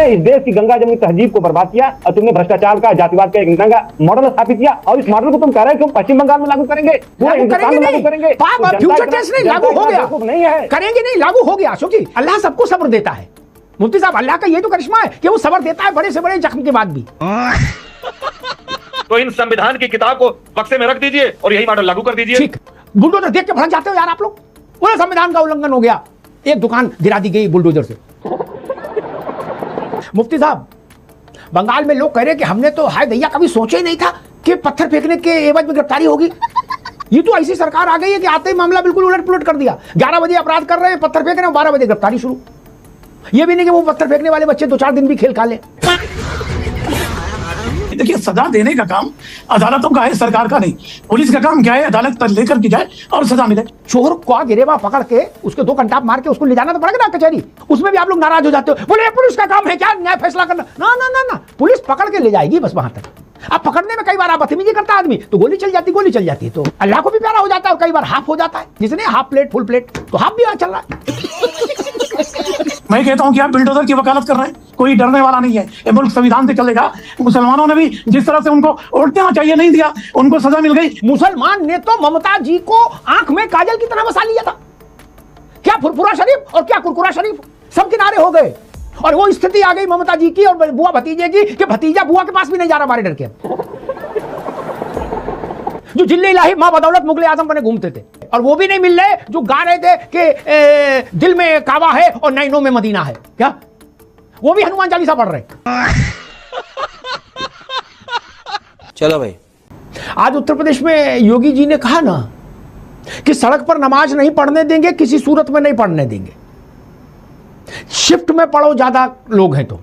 तुमने इस देश की गंगा जमुनी तहजीब को बर्बाद किया और तुमने भ्रष्टाचार का, जातिवाद का एक नंगा मॉडल स्थापित किया, और इस मॉडल को तुम कह रहे हो कि पश्चिम बंगाल में लागू करेंगे, पूरे हिंदुस्तान में लागू करेंगे। फ्यूचर टेस्ट नहीं, लागू हो गया, नहीं है, करेंगे नहीं, लागू हो गया। अशोक जी, अल्लाह सबको सब्र देता है। मुफ्ती साहब, अल्लाह का ये तो करिश्मा है कि वो सब्र देता है बड़े से बड़े जख्म के बाद भी। तो इन संविधान की किताब को बक्से में रख दीजिए और यही मॉडल लागू कर दीजिए। ठीक, बुलडोजर देख के भड़क जाते हो यार आप लोग। पूरे संविधान का उल्लंघन हो गया, एक दुकान गिरा दी गई बुलडोजर से। मुफ्ती साहब, बंगाल में लोग कह रहे हैं कि हमने तो हाय दैया कभी सोचा ही नहीं था कि पत्थर फेंकने के एवज में गिरफ्तारी होगी। ये तो ऐसी सरकार आ गई है कि आते ही मामला बिल्कुल उलट पुलट कर दिया। 11 बजे अपराध कर रहे हैं, पत्थर फेंक रहे हैं, 12 बजे गिरफ्तारी शुरू। ये भी नहीं कि वो पत्थर फेंकने वाले बच्चे 2-4 दिन भी खेल खा ले। देखिए, सजा देने का काम अदालतों का है, सरकार का नहीं। पुलिस का काम क्या है? अदालत पर लेकर की जाए और सजा मिले। चोर को गिरेबा पकड़ के उसके 2 कंटाप मार के उसको ले जाना तो पड़ेगा ना कचहरी। उसमें भी आप लोग नाराज हो जाते हो, बोले पुलिस का काम है क्या न्याय फैसला करना? ना ना ना ना, पुलिस पकड़ के ले जाएगी बस वहां तक। अब पकड़ने में कई बार आप बदतमीजी करता आदमी तो गोली चल जाती है, तो अल्लाह को भी प्यारा हो जाता है, और कई बार हाफ हो जाता है। जिसने हाफ प्लेट फुल प्लेट, तो हाफ भी वहां चल रहा है। मैं कहता हूं कि आप बिल्डोजर की वकालत कर रहे हैं, कोई डरने वाला नहीं है। ये मुल्क संविधान से चलेगा। मुसलमानों ने भी जिस तरह से उनको वोट देना चाहिए नहीं दिया, उनको सजा मिल गई। मुसलमान ने तो ममता जी को आंख में काजल की तरह बसा लिया था। क्या फुरफुरा शरीफ और क्या कुरकुरा शरीफ, सब किनारे हो गए। और वो स्थिति आ गई ममता जी की और बुआ भतीजे की कि भतीजा बुआ के पास भी नहीं जा रहा, बारे डर के। जो जिले इलाही मां बदौलत मुगले आजम बने घूमते थे, और वो भी नहीं मिल रहे जो गा रहे थे कि दिल में काबा है और नैनों में मदीना है। क्या वो भी हनुमान चालीसा पढ़ रहे? चलो भाई, आज उत्तर प्रदेश में योगी जी ने कहा ना कि सड़क पर नमाज नहीं पढ़ने देंगे, किसी सूरत में नहीं पढ़ने देंगे। शिफ्ट में पढ़ो ज्यादा लोग हैं तो,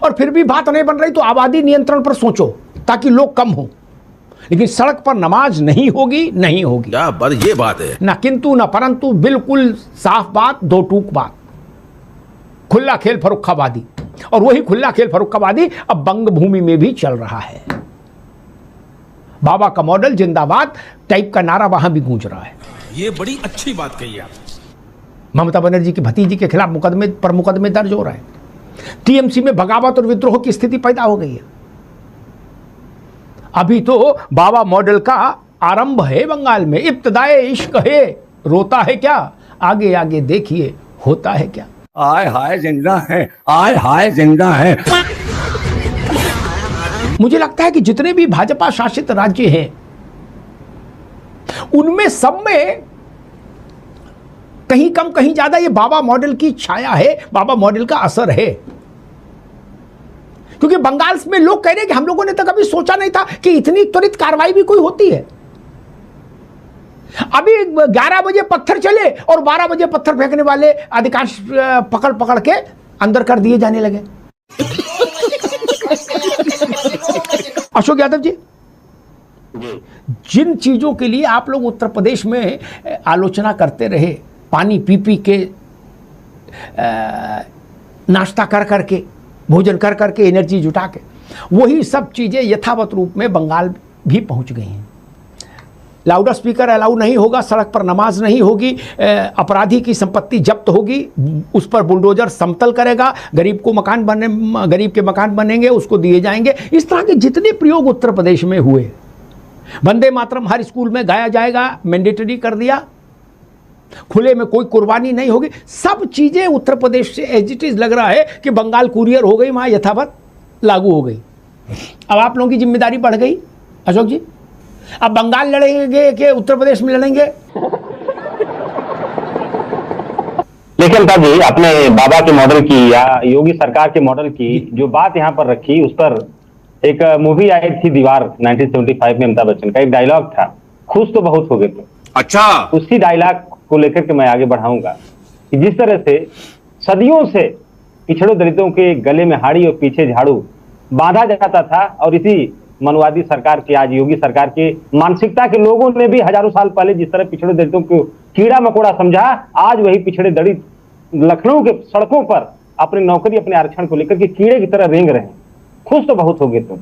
और फिर भी बात नहीं बन रही तो आबादी नियंत्रण पर सोचो ताकि लोग कम हो, लेकिन सड़क पर नमाज नहीं होगी, नहीं होगी। क्या बात, ये बात है ना किंतु ना परंतु, बिल्कुल साफ बात, 2 टूक बात। खुला खेल फर्रुखाबादी, और वही खुला खेल फर्रुखाबादी अब बंग भूमि में भी चल रहा है। बाबा का मॉडल जिंदाबाद टाइप का नारा वहां भी गूंज रहा है। ये बड़ी अच्छी बात कही आप। ममता बनर्जी की भतीजी के खिलाफ मुकदमे दर्ज हो रहे हैं। टीएमसी में बगावत और विद्रोह की स्थिति पैदा हो गई है। अभी तो बाबा मॉडल का आरंभ है बंगाल में। इब्तिदाए इश्क है, रोता है क्या, आगे आगे देखिए होता है क्या। आय हाय जिंदा है, आय हाय जिंदा है। मुझे लगता है कि जितने भी भाजपा शासित राज्य हैं उनमें सब में कहीं कम कहीं ज्यादा ये बाबा मॉडल की छाया है, बाबा मॉडल का असर है। क्योंकि बंगाल में लोग कह रहे हैं कि हम लोगों ने तो कभी सोचा नहीं था कि इतनी त्वरित कार्रवाई भी कोई होती है। अभी 11 बजे पत्थर चले और 12 बजे पत्थर फेंकने वाले अधिकांश पकड़ पकड़ के अंदर कर दिए जाने लगे। अशोक यादव जी, जिन चीजों के लिए आप लोग उत्तर प्रदेश में आलोचना करते रहे, पानी पी पी के, नाश्ता कर करके, भोजन कर करके, एनर्जी जुटा के, वही सब चीजें यथावत रूप में बंगाल भी पहुंच गई हैं। लाउड स्पीकर अलाउ नहीं होगा, सड़क पर नमाज नहीं होगी, अपराधी की संपत्ति जब्त होगी, उस पर बुलडोजर समतल करेगा, गरीब के मकान बनेंगे, उसको दिए जाएंगे। इस तरह के जितने प्रयोग उत्तर प्रदेश में हुए, वंदे मातरम हर स्कूल में गाया जाएगा, मैंडेटरी कर दिया, खुले में कोई कुर्बानी नहीं होगी, सब चीजें उत्तर प्रदेश से एज इट इज लग रहा है कि बंगाल कुरियर हो गई, वहां यथावत लागू हो गई। अब आप लोगों की जिम्मेदारी बढ़ गई अशोक जी। अब बंगाल लड़ेंगे कि उत्तर प्रदेश में लड़ेंगे? लेकिन तब जी अपने बाबा के मॉडल की या योगी सरकार के मॉडल की जो बात यहाँ पर रखी, उस पर एक मूवी आई थी दीवार 1975 में, अमिताभ बच्चन का एक डायलॉग था, खुश तो बहुत हो गए थे। अच्छा, उसी डायलॉग को लेकर के मैं आगे बढ़ाऊंगा कि जिस तरह से सदियों से पिछड़े दलितों के गले में हाड़ी और पीछे झाड़ू बांधा जाता था, और इसी मनवादी सरकार की, आज योगी सरकार की मानसिकता के लोगों ने भी हजारों साल पहले जिस तरह पिछड़े दलितों को कीड़ा मकोड़ा समझा, आज वही पिछड़े दलित लखनऊ के सड़कों पर अपनी नौकरी, अपने आरक्षण को लेकर के कीड़े की तरह रेंग रहे हैं। खुश तो बहुत हो गए तुम,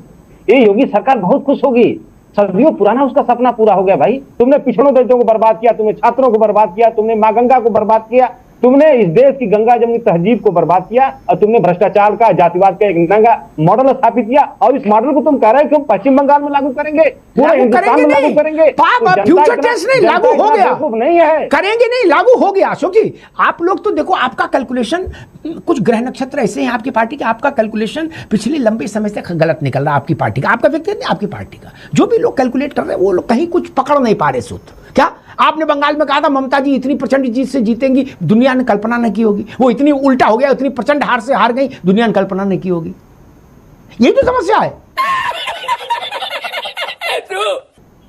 ये योगी सरकार बहुत खुश होगी। सदियों पुराना उसका सपना पूरा हो गया भाई। तुमने पिछड़ों दलितों को बर्बाद किया, तुमने छात्रों को बर्बाद किया, तुमने मां गंगा को बर्बाद किया, तुमने इस देश की गंगा जमुनी तहजीब को बर्बाद किया और तुमने भ्रष्टाचार का, जातिवाद का एक नंगा मॉडल स्थापित किया, और इस मॉडल को तुम कह रहे हो कि हम पश्चिम बंगाल में लागू करेंगे, पूरे हिंदुस्तान में लागू करेंगे। फ्यूचर टेस्ट नहीं, लागू हो गया, नहीं है, करेंगे नहीं, लागू हो गया। अशोक जी, आप लोग तो देखो, आपका कैलकुलेशन, कुछ ग्रह नक्षत्र ऐसे हैं आपकी पार्टी के, आपका कैलकुलेशन पिछले लंबे समय से गलत निकल रहा है आपकी पार्टी का, आपका व्यक्तिगत नहीं, आपकी पार्टी का। जो भी लोग कैलकुलेट कर रहे हैं वो लोग कहीं कुछ पकड़ नहीं पा रहे सूत्र। क्या आपने बंगाल में कहा था ममता जी इतनी प्रचंड जीत से जीतेंगी, दुनिया ने कल्पना नहीं की होगी। वो इतनी उल्टा हो गया, इतनी प्रचंड हार से हार गई, दुनिया ने कल्पना नहीं की होगी। यही तो समस्या है।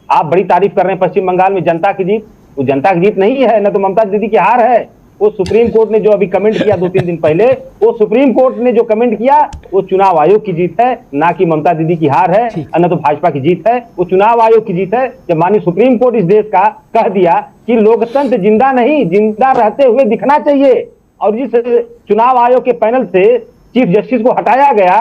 आप बड़ी तारीफ कर रहे हैं पश्चिम बंगाल में जनता की जीत, वो जनता की जीत नहीं है, न तो ममता दीदी की हार है। वो सुप्रीम कोर्ट ने जो अभी कमेंट किया 2-3 दिन पहले, वो सुप्रीम कोर्ट ने जो कमेंट किया वो चुनाव आयोग की जीत है, ना कि ममता दीदी की हार है, न तो भाजपा की जीत है, वो चुनाव आयोग की जीत है। जब माननीय सुप्रीम कोर्ट इस देश का कह दिया कि लोकतंत्र जिंदा नहीं, जिंदा रहते हुए दिखना चाहिए, और जिस चुनाव आयोग के पैनल से चीफ जस्टिस को हटाया गया,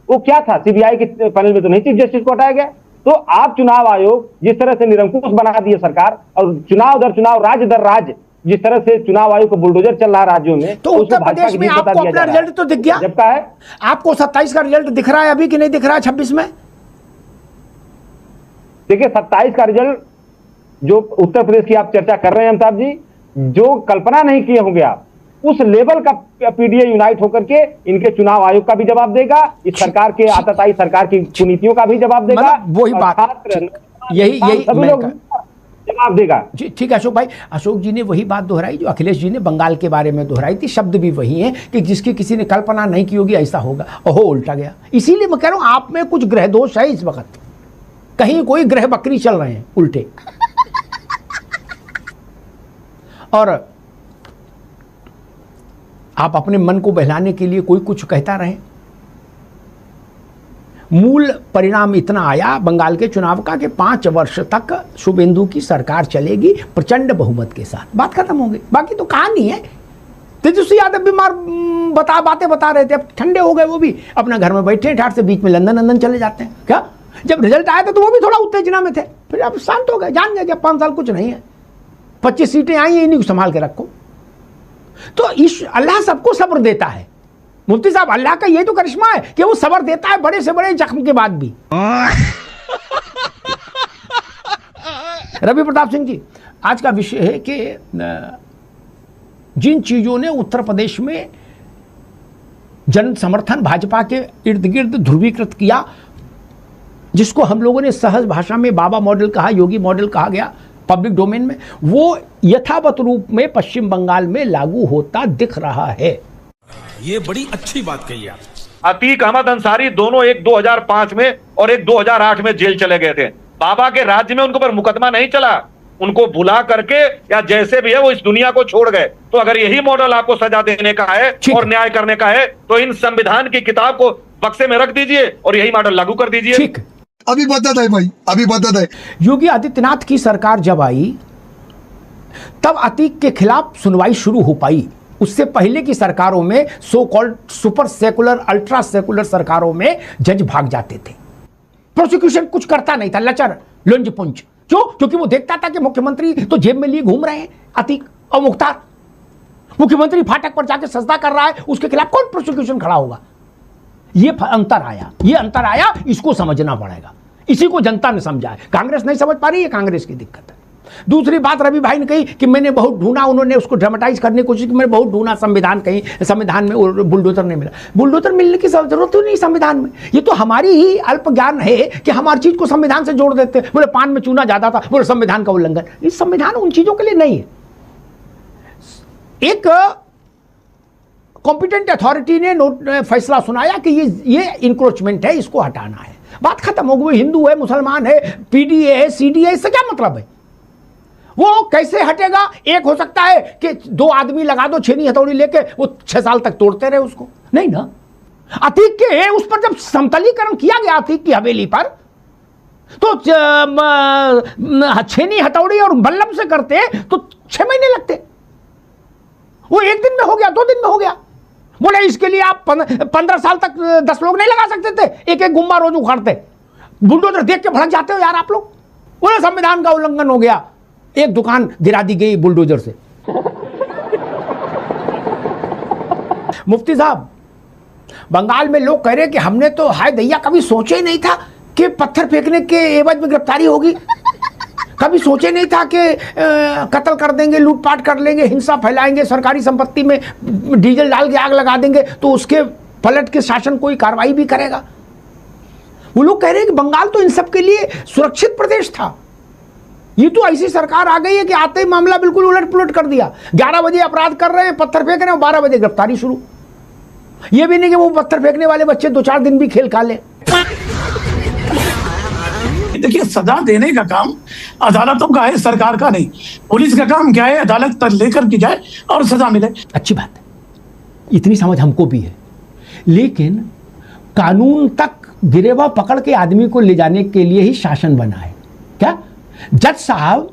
वो क्या था? सीबीआई के पैनल में तो नहीं चीफ जस्टिस को हटाया गया। तो आप चुनाव आयोग जिस तरह से निरंकुश बना दिए सरकार, और चुनाव दर चुनाव, राज्य दर राज्य जिस तरह से चुनाव आयोग का बुलडोजर चल रहा है राज्यों में, तो उत्तर प्रदेश में आपको अपना रिजल्ट तो दिख गया, जब का है आपको 27 का रिजल्ट दिख रहा है अभी कि नहीं दिख रहा है 26 में? देखिए 27 का रिजल्ट जो उत्तर प्रदेश की आप चर्चा कर रहे हैं अमिताभ जी, जो कल्पना नहीं किए होंगे आप, उस लेवल का पीडीए यूनाइट होकर के इनके चुनाव आयोग का भी जवाब देगा, इस सरकार के आतताई सरकार की कुनीतियों का भी जवाब देगा, वही बात, यही सभी लोग जवाब देगा। जी ठीक है अशोक भाई। अशोक जी ने वही बात दोहराई जो अखिलेश जी ने बंगाल के बारे में दोहराई थी, शब्द भी वही हैं कि जिसकी किसी ने कल्पना नहीं की होगी ऐसा होगा, ओहो उल्टा गया। इसीलिए मैं कह रहा हूं आप में कुछ ग्रह दोष है इस वक्त, कहीं कोई ग्रह बकरी चल रहे हैं उल्टे। और आप अपने मन को बहलाने के लिए कोई कुछ कहता रहे। मूल परिणाम इतना आया बंगाल के चुनाव का कि 5 वर्ष तक शुभेंदु की सरकार चलेगी प्रचंड बहुमत के साथ, बात खत्म हो गई। बाकी तो कहानी है। तेजस्वी यादव बीमार बातें बता रहे थे, अब ठंडे हो गए, वो भी अपना घर में बैठे ठाठ से बीच में लंदन चले जाते हैं। क्या जब रिजल्ट आया था तो वो भी थोड़ा उत्तेजना में थे, फिर अब शांत हो गए, जान गए कि 5 साल कुछ नहीं है, 25 सीटें आई हैं, इन्हीं को संभाल के रखो। तो अल्लाह सबको सब्र देता है मुफ्ती साहब, अल्लाह का ये तो करिश्मा है कि वो सब्र देता है बड़े से बड़े जख्म के बाद भी। रवि प्रताप सिंह जी, आज का विषय है कि जिन चीजों ने उत्तर प्रदेश में जन समर्थन भाजपा के इर्द गिर्द ध्रुवीकृत किया, जिसको हम लोगों ने सहज भाषा में बाबा मॉडल कहा, योगी मॉडल कहा गया पब्लिक डोमेन में, वो यथावत रूप में पश्चिम बंगाल में लागू होता दिख रहा है। ये बड़ी अच्छी बात कही आप। अतीक अहमद अंसारी दोनों एक 2005 में और एक 2008 में जेल चले गए थे। बाबा के राज्य में उनको पर मुकदमा नहीं चला, उनको बुला करके या जैसे भी है वो इस दुनिया को छोड़ गए। तो अगर यही मॉडल आपको सजा देने का है और न्याय करने का है तो इन संविधान की किताब को बक्से में रख दीजिए और यही मॉडल लागू कर दीजिए। ठीक, अभी बता दे भाई, अभी बता दे। योगी आदित्यनाथ की सरकार जब आई तब अतीक के खिलाफ सुनवाई शुरू हो पाई। उससे पहले की सरकारों में so called super secular ultra secular सरकारों में जज भाग जाते थे, प्रोसिक्यूशन कुछ करता नहीं था, लचर लुंज पुंज। क्यों? क्योंकि वो देखता था कि मुख्यमंत्री तो जेब में लिए घूम रहे हैं अतीक और मुख्तार, मुख्यमंत्री फाटक पर जाके सजदा कर रहा है, उसके खिलाफ कौन प्रोसिक्यूशन खड़ा होगा। ये अंतर आया, इसको समझना पड़ेगा। इसी को जनता ने समझा है, कांग्रेस नहीं समझ पा रही है, कांग्रेस की दिक्कत है। दूसरी बात रवि भाई ने कही कि मैंने बहुत ढूंढा, उन्होंने उसको ड्रामेटाइज करने की कोशिश की, मैंने बहुत ढूंढा संविधान, कहीं संविधान में बुलडोजर नहीं मिला। बुलडोजर मिलने की जरूरत ही नहीं संविधान में, ये तो हमारी ही अल्प ज्ञान है कि हम हर चीज को संविधान से जोड़ देते हैं। बोले पान में चूना ज्यादा था, बोले संविधान का उल्लंघन। इस संविधान उन चीजों के लिए नहीं है। एक कॉम्पिटेंट अथॉरिटी ने फैसला सुनाया कि ये इंक्रोचमेंट है, इसको हटाना है, बात खत्म हो गई। हिंदू है, मुसलमान है, पीडीए है, सीडीए, इससे क्या मतलब है? वो कैसे हटेगा? एक हो सकता है कि 2 आदमी लगा दो छेनी हथौड़ी लेके, वो 6 साल तक तोड़ते रहे उसको, नहीं ना। अतीक के उस पर जब समतलीकरण किया गया अतीक की हवेली पर, तो छेनी हथौड़ी और बल्लम से करते तो 6 महीने लगते, वो 1 दिन में हो गया, 2 दिन में हो गया। बोले इसके लिए आप 15 साल तक 10 लोग नहीं लगा सकते थे, एक गुम्बा रोज उखाड़ते। बुलडोजर देख के भड़क जाते हो यार आप लोग। बोले संविधान का उल्लंघन हो गया, एक दुकान गिरा दी गई बुलडोजर से। मुफ्ती साहब, बंगाल में लोग कह रहे हैं कि हमने तो हाय दैया कभी सोचे ही नहीं था कि पत्थर फेंकने के एवज में गिरफ्तारी होगी, कभी सोचे नहीं था कि कत्ल कर देंगे, लूटपाट कर लेंगे, हिंसा फैलाएंगे, सरकारी संपत्ति में डीजल डाल के आग लगा देंगे तो उसके पलट के शासन कोई कार्रवाई भी करेगा। वो लोग कह रहे हैं कि बंगाल तो इन सब के लिए सुरक्षित प्रदेश था। ये तो ऐसी सरकार आ गई है कि आते ही मामला बिल्कुल उलट पुलट कर दिया। 11 बजे अपराध कर रहे हैं, पत्थर फेंक रहे हैं, 12 बजे गिरफ्तारी शुरू। ये भी नहीं कि वो पत्थर फेंकने वाले बच्चे 2-4 दिन भी खेल खा ले। देखिए, सजा देने का काम अदालतों का है, सरकार का नहीं। पुलिस का काम क्या है? अदालत तक लेकर के जाए और सजा मिले। अच्छी बात है, इतनी समझ हमको भी है, लेकिन कानून तक गिरेवा पकड़ के आदमी को ले जाने के लिए ही शासन बना है क्या? जज साहब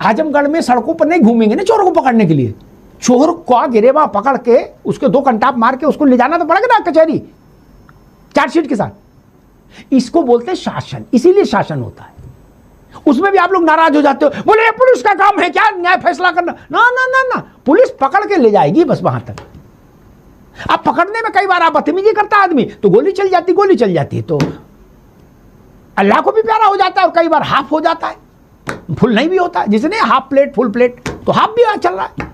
आजमगढ़ में सड़कों पर नहीं घूमेंगे ना चोरों को पकड़ने के लिए। चोर को गिरेवा पकड़ के उसके 2 कंटाप मार के उसको ले जाना तो पड़ेगा ना कचहरी, चार्जशीट के साथ। इसको बोलते हैं शासन, इसीलिए शासन होता है। उसमें भी आप लोग नाराज हो जाते हो, बोले ये पुलिस का काम है क्या न्याय फैसला करना? ना ना ना ना, पुलिस पकड़ के ले जाएगी बस वहां तक। अब पकड़ने में कई बार आप बदतमीजी करता आदमी तो गोली चल जाती है तो अल्लाह को भी प्यारा हो जाता है, और कई बार हाफ हो जाता है, फुल नहीं भी होता। जिसने हाफ प्लेट फुल प्लेट तो हाफ भी चल रहा है।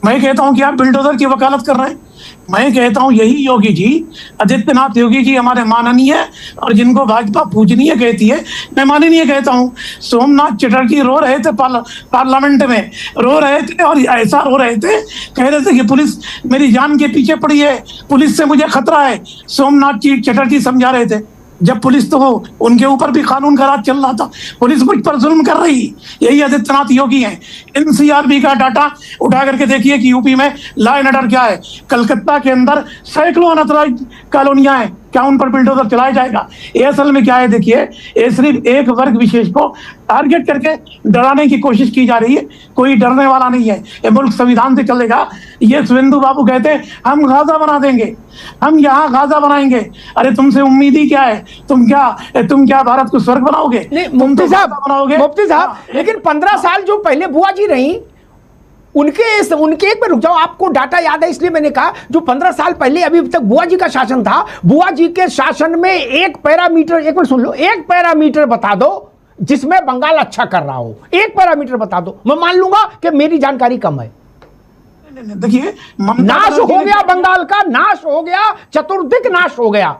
मैं कहता हूं कि आप बिल्डोजर की वकालत कर रहे हैं। मैं कहता हूं यही योगी जी, आदित्यनाथ योगी जी हमारे माननीय, और जिनको भाजपा पूजनीय कहती है, मैं माननीय कहता हूं। सोमनाथ चटर्जी रो रहे थे पार्लियामेंट में, रो रहे थे, और ऐसा रो रहे थे, कह रहे थे कि पुलिस मेरी जान के पीछे पड़ी है, पुलिस से मुझे खतरा है। सोमनाथ चटर्जी समझा रहे थे, जब पुलिस तो उनके ऊपर भी कानून का राज चल रहा था, पुलिस मुझ पर जुल्म कर रही। यही आदित्यनाथ योगी हैं। एनसीआरबी का डाटा उठा करके देखिए कि यूपी में लॉ एंड ऑर्डर क्या है। कलकत्ता के अंदर सैकड़ों अनऑथराइज्ड कॉलोनियां हैं, क्या उन पर बिल्डोजर चलाया जाएगा? ये असल में क्या है देखिए, ये सिर्फ एक वर्ग विशेष को टारगेट करके डराने की कोशिश की जा रही है। कोई डरने वाला नहीं है, ये मुल्क संविधान से चलेगा। ये शुभेंदु बाबू कहते हैं हम गाजा बना देंगे, हम यहाँ गाजा बनाएंगे। अरे तुमसे उम्मीद ही क्या है? तुम क्या भारत को स्वर्ग बनाओगे? मुफ्ती साहब, लेकिन 15 साल जो पहले बुआ जी रही, उनके एक बार रुक जाओ, आपको डाटा याद है इसलिए मैंने कहा, जो 15 साल पहले अभी तक बुआ जी का शासन था, बुआ जी के शासन में एक पैरामीटर, एक मिनट सुन लो, एक पैरामीटर बता दो जिसमें बंगाल अच्छा कर रहा हो। एक पैरामीटर बता दो, मैं मान लूंगा कि मेरी जानकारी कम है। देखिए, नाश हो गया बंगाल का, नाश हो गया, चतुर्दिक नाश हो गया।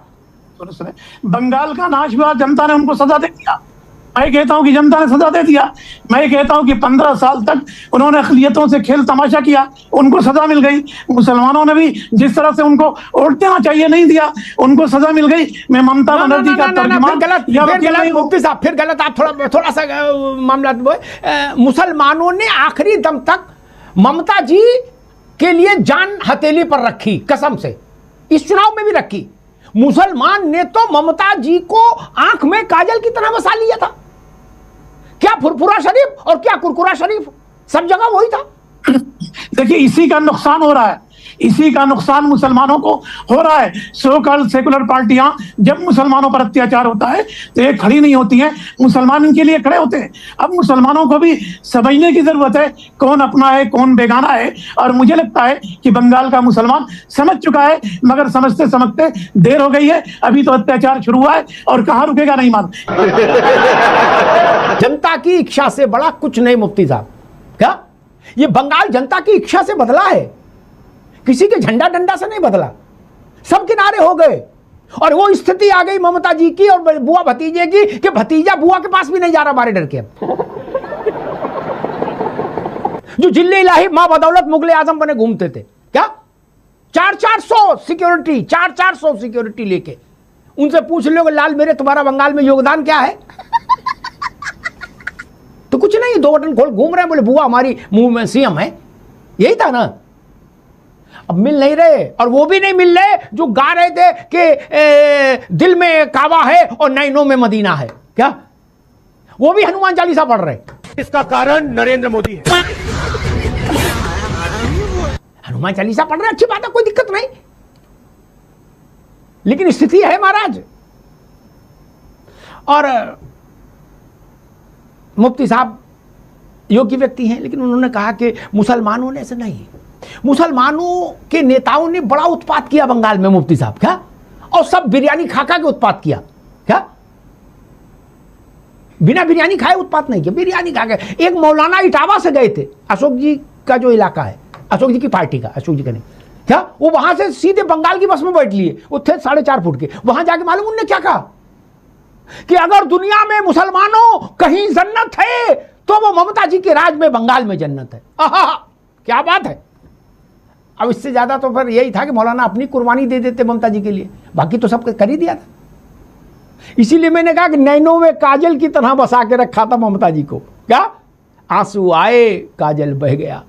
बंगाल का नाश हुआ, जनता ने उनको सजा दे दिया। मैं कहता हूं कि जनता ने सजा दे दिया। मैं कहता हूं कि 15 साल तक उन्होंने अक़लियतों से खेल तमाशा किया, उनको सजा मिल गई। मुसलमानों ने भी जिस तरह से उनको वोट देना चाहिए नहीं दिया, उनको सजा मिल गई। मैं ममता बनर्जी का तर्जुमान, गलत मुफ्ती साहब, फिर गलत। आप थोड़ा सा मामला, मुसलमानों ने आखिरी दम तक ममता जी के लिए जान हथेली पर रखी, कसम से, इस चुनाव में भी रखी। मुसलमान ने तो ममता जी को आंख में काजल की तरह बसा लिया था। क्या फुरफुरा शरीफ और क्या कुरकुरा शरीफ, सब जगह वही था। देखिए, इसी का नुकसान हो रहा है, इसी का नुकसान मुसलमानों को हो रहा है। सो कॉल्ड सेकुलर पार्टियां जब मुसलमानों पर अत्याचार होता है तो ये खड़ी नहीं होती हैं, मुसलमान इनके लिए खड़े होते हैं। अब मुसलमानों को भी समझने की जरूरत है कौन अपना है कौन बेगाना है, और मुझे लगता है कि बंगाल का मुसलमान समझ चुका है, मगर समझते समझते देर हो गई है। अभी तो अत्याचार शुरू हुआ है और कहाँ रुकेगा नहीं मालूम। जनता की इच्छा से बड़ा कुछ नहीं मुफ्ती साहब। क्या ये बंगाल जनता की इच्छा से बदला है, किसी के झंडा डंडा से नहीं बदला। सब किनारे हो गए, और वो स्थिति आ गई ममता जी की और बुआ भतीजे की कि भतीजा बुआ के पास भी नहीं जा रहा हमारे डर के। जो जिले इलाही मां बदौलत मुगले आजम बने घूमते थे, क्या 400 सिक्योरिटी, 400 सिक्योरिटी लेके, उनसे पूछ लो लाल मेरे तुम्हारा बंगाल में योगदान क्या है? तो कुछ नहीं, 2 बटन खोल घूम रहे हैं, बोले बुआ हमारी मुंह में सीएम है। यही था ना। अब मिल नहीं रहे, और वो भी नहीं मिल रहे जो गा रहे थे कि दिल में काबा है और नैनों में मदीना है। क्या वो भी हनुमान चालीसा पढ़ रहे? इसका कारण नरेंद्र मोदी है। हनुमान चालीसा पढ़ रहे, अच्छी बात है, कोई दिक्कत नहीं, लेकिन स्थिति है महाराज। और मुफ्ती साहब योग्य व्यक्ति हैं, लेकिन उन्होंने कहा कि मुसलमानों ने ऐसे नहीं, मुसलमानों के नेताओं ने बड़ा उत्पात किया बंगाल में मुफ्ती साहब, क्या, और सब बिरयानी खा के उत्पात किया, क्या, बिना बिरयानी खाए उत्पात नहीं किया, बिरयानी खा के। एक मौलाना इटावा से गए थे, अशोक जी का जो इलाका है, अशोक जी की पार्टी का, अशोक जी का नहीं, क्या, वो वहां से सीधे बंगाल की बस में बैठ लिए, वो थे 4.5 फुट के, वहां जाके मालूम उन्होंने क्या कहा कि अगर दुनिया में मुसलमानों कहीं जन्नत है तो वो ममता जी के राज में बंगाल में जन्नत है। आहा, क्या बात है। अब इससे ज्यादा तो फिर यही था कि मौलाना अपनी कुर्बानी दे देते ममता जी के लिए, बाकी तो सब कर ही दिया था। इसीलिए मैंने कहा कि नैनों में काजल की तरह बसा के रखा था ममता जी को, क्या, आंसू आए काजल बह गया।